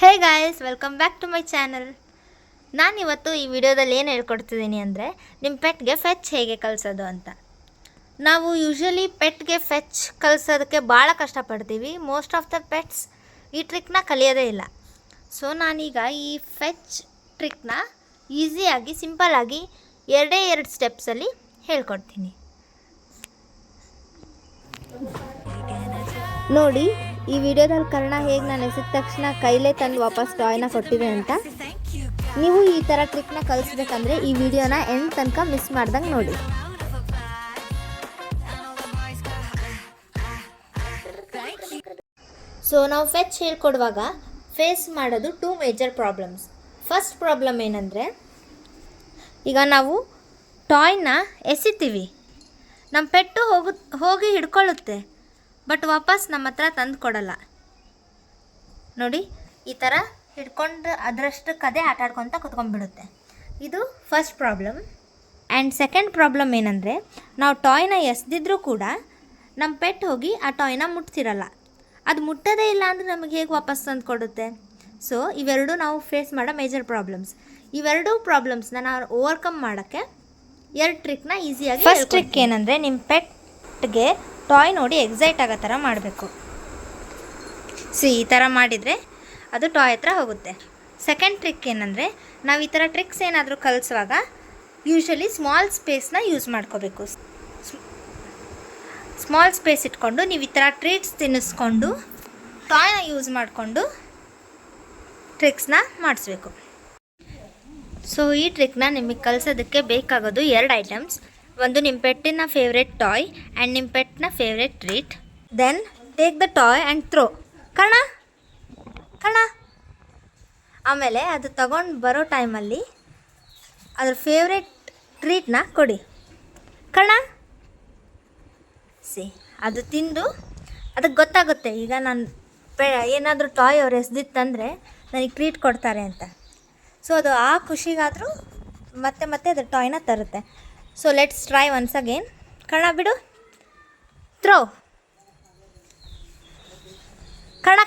Hey guys, welcome back to my channel. ನಾನಿವತ್ತು ಈ ವಿಡಿಯೋದಲ್ಲಿ ಏನು ಹೇಳ್ಕೊಡ್ತಿದ್ದೀನಿ ಅಂದರೆ ನಿಮ್ಮ ಪೆಟ್ಗೆ ಫೆಚ್ ಹೇಗೆ ಕಲಿಸೋದು ಅಂತ. ನಾವು ಯೂಶ್ವಲಿ ಪೆಟ್ಗೆ ಫೆಚ್ ಕಲಿಸೋದಕ್ಕೆ ಭಾಳ ಕಷ್ಟಪಡ್ತೀವಿ. ಮೋಸ್ಟ್ ಆಫ್ ದ ಪೆಟ್ಸ್ ಈ ಟ್ರಿಕ್ನ ಕಲಿಯೋದೇ ಇಲ್ಲ. ಸೊ ನಾನೀಗ ಈ ಫೆಚ್ ಟ್ರಿಕ್ನ ಈಸಿಯಾಗಿ ಸಿಂಪಲ್ಲಾಗಿ ಎರಡು ಸ್ಟೆಪ್ಸಲ್ಲಿ ಹೇಳ್ಕೊಡ್ತೀನಿ. ನೋಡಿ, ಈ ವಿಡಿಯೋದಲ್ಲಿ ಕರ್ಣ ಹೇಗೆ ನಾನು ಎಸೆದ ತಕ್ಷಣ ಕೈಲೇ ತಂದು ವಾಪಸ್ ಟಾಯ್ನ ಕೊಟ್ಟಿದೆ ಅಂತ. ನೀವು ಈ ಥರ ಟ್ರಿಕ್ನ ಕಲಿಸ್ಬೇಕಂದ್ರೆ ಈ ವಿಡಿಯೋನ ಎಂಡ್ ತನಕ ಮಿಸ್ ಮಾಡ್ದಂಗೆ ನೋಡಿ. ಸೊ ನಾವು ಫೆಚ್ ಹೇಳ್ಕೊಡುವಾಗ ಫೇಸ್ ಮಾಡೋದು 2 ಮೇಜರ್ ಪ್ರಾಬ್ಲಮ್ಸ್. ಫಸ್ಟ್ ಪ್ರಾಬ್ಲಮ್ ಏನಂದರೆ, ಈಗ ನಾವು ಟಾಯ್ನ ಎಸಿತೀವಿ, ನಮ್ಮ ಪೆಟ್ಟು ಹೋಗಿ ಹಿಡ್ಕೊಳ್ಳುತ್ತೆ, ಬಟ್ ವಾಪಸ್ ನಮ್ಮ ಹತ್ರ ತಂದು ಕೊಡಲ್ಲ. ನೋಡಿ, ಈ ಥರ ಹಿಡ್ಕೊಂಡು ಅದರಷ್ಟಕ್ಕದೇ ಆಟ ಆಡ್ಕೊತ ಕುತ್ಕೊಂಡ್ಬಿಡುತ್ತೆ. ಇದು first problem. And second problem ಏನಂದರೆ, ನಾವು ಟಾಯ್ನ ಎಸೆದಿದ್ರೂ ಕೂಡ ನಮ್ಮ ಪೆಟ್ ಹೋಗಿ ಆ ಟಾಯ್ನ ಮುಟ್ತಿರಲ್ಲ. ಅದು ಮುಟ್ಟೋದೇ ಇಲ್ಲ ಅಂದರೆ ನಮಗೆ ಹೇಗೆ ವಾಪಸ್ ತಂದು ಕೊಡುತ್ತೆ? ಸೊ ಇವೆರಡು ನಾವು ಫೇಸ್ ಮಾಡೋ ಮೇಜರ್ ಪ್ರಾಬ್ಲಮ್ಸ್. ಇವೆರಡೂ ಪ್ರಾಬ್ಲಮ್ಸ್ನ ನಾವು ಓವರ್ಕಮ್ ಮಾಡೋಕ್ಕೆ 2 ಟ್ರಿಕ್ನ ಈಸಿಯಾಗಿ. ಫಸ್ಟ್ ಟ್ರಿಕ್ ಏನಂದರೆ, ನಿಮ್ಮ ಪೆಟ್ಗೆ ಟಾಯ್ ನೋಡಿ ಎಕ್ಸೈಟ್ ಆಗೋ ಥರ ಮಾಡಬೇಕು. ಈ ಥರ ಮಾಡಿದರೆ ಅದು ಟಾಯ್ ಹತ್ರ ಹೋಗುತ್ತೆ. ಸೆಕೆಂಡ್ ಟ್ರಿಕ್ ಏನಂದರೆ, ನಾವು ಈ ಥರ ಟ್ರಿಕ್ಸ್ ಏನಾದರೂ ಕಲಿಸುವಾಗ ಯೂಶ್ವಲಿ ಸ್ಮಾಲ್ ಸ್ಪೇಸ್ನ ಯೂಸ್ ಮಾಡ್ಕೋಬೇಕು. ಸ್ಮಾಲ್ ಸ್ಪೇಸ್ ಇಟ್ಕೊಂಡು ನೀವು ಈ ಥರ ಟ್ರೀಟ್ಸ್ ತಿನ್ನಿಸ್ಕೊಂಡು ಟಾಯ್ನ ಯೂಸ್ ಮಾಡಿಕೊಂಡು ಟ್ರಿಕ್ಸ್ನ ಮಾಡಿಸ್ಬೇಕು. ಸೊ ಈ ಟ್ರಿಕ್ನ ನಿಮಗೆ ಕಲಿಸೋದಕ್ಕೆ ಬೇಕಾಗೋದು 2 ಐಟಮ್ಸ್. ಒಂದು ನಿಮ್ಮ ಪೆಟ್ಟಿನ ಫೇವ್ರೆಟ್ ಟಾಯ್ ಆ್ಯಂಡ್ ನಿಮ್ಮ ಪೆಟ್ನ favourite treat. Then take the toy and throw. ಕಣ ಆಮೇಲೆ ಅದು ತಗೊಂಡು ಬರೋ ಟೈಮಲ್ಲಿ ಅದ್ರ ಫೇವ್ರೆಟ್ ಟ್ರೀಟ್ನ ಕೊಡಿ. ಅದು ತಿಂದು ಅದಕ್ಕೆ ಗೊತ್ತಾಗುತ್ತೆ, ಈಗ ನಾನು ಏನಾದರೂ ಟಾಯ್ ಅವ್ರು ಎಸ್ದಿತ್ತಂದರೆ ನನಗೆ ಟ್ರೀಟ್ ಕೊಡ್ತಾರೆ ಅಂತ. ಸೊ ಅದು ಆ ಖುಷಿಗಾದರೂ ಮತ್ತೆ ಅದ್ರ ಟಾಯ್ನ ತರುತ್ತೆ. So let's try once again. ಕಣ ಬಿಡು, ಥ್ರೋ.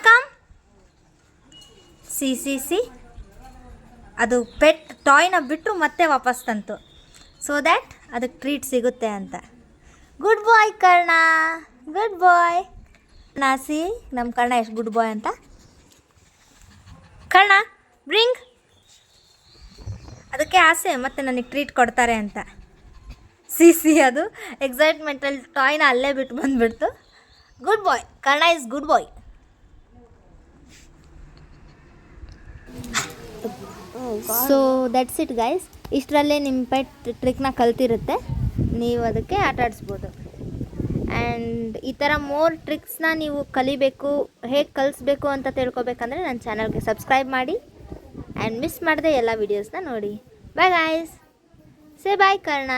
ಕಮ್. ಸಿ ಅದು ಪೆಟ್ ಟಾಯ್ನ ಬಿಟ್ಟು ಮತ್ತೆ ವಾಪಸ್ ತಂತು. ಸೊ ದ್ಯಾಟ್ ಅದಕ್ಕೆ ಟ್ರೀಟ್ ಸಿಗುತ್ತೆ ಅಂತ. ಗುಡ್ ಬಾಯ್ ಕರ್ಣ, ಗುಡ್ ಬಾಯ್. ಸಿ ನಮ್ಮ ಕರ್ಣ ಎಷ್ಟು ಗುಡ್ ಬಾಯ್ ಅಂತ. ಕರ್ಣ ಬ್ರಿಂಗ್. ಅದಕ್ಕೆ ಆಸೆ ಮತ್ತೆ ನನಗೆ ಟ್ರೀಟ್ ಕೊಡ್ತಾರೆ ಅಂತ. ಸಿ ಅದು ಎಕ್ಸೈಟ್ಮೆಂಟಲ್ಲಿ ಟಾಯ್ನ ಅಲ್ಲೇ ಬಿಟ್ಟು ಬಂದುಬಿಡ್ತು. Good boy, Karna is good boy. So that's it guys. ಇಷ್ಟರಲ್ಲೇ ನಿಮ್ಮ ಪೆಟ್ ಟ್ರಿಕ್ನ ಕಲ್ತಿರುತ್ತೆ, ನೀವು ಅದಕ್ಕೆ ಆಟ ಆಡಿಸ್ಬೋದು. ಆ್ಯಂಡ್ ಈ ಥರ ಮೋರ್ ಟ್ರಿಕ್ಸ್ನ ನೀವು ಕಲಿಬೇಕು, ಹೇಗೆ ಕಲಿಸ್ಬೇಕು ಅಂತ ತಿಳ್ಕೊಬೇಕಂದ್ರೆ ನನ್ನ ಚಾನಲ್ಗೆ ಸಬ್ಸ್ಕ್ರೈಬ್ ಮಾಡಿ ಆ್ಯಂಡ್ ಮಿಸ್ ಮಾಡದೆ ಎಲ್ಲ ವೀಡಿಯೋಸ್ನ ನೋಡಿ. ಬಾಯ್ ಗಾಯ್ಸ್, ಸೇ ಬಾಯ್ ಕರ್ಣ.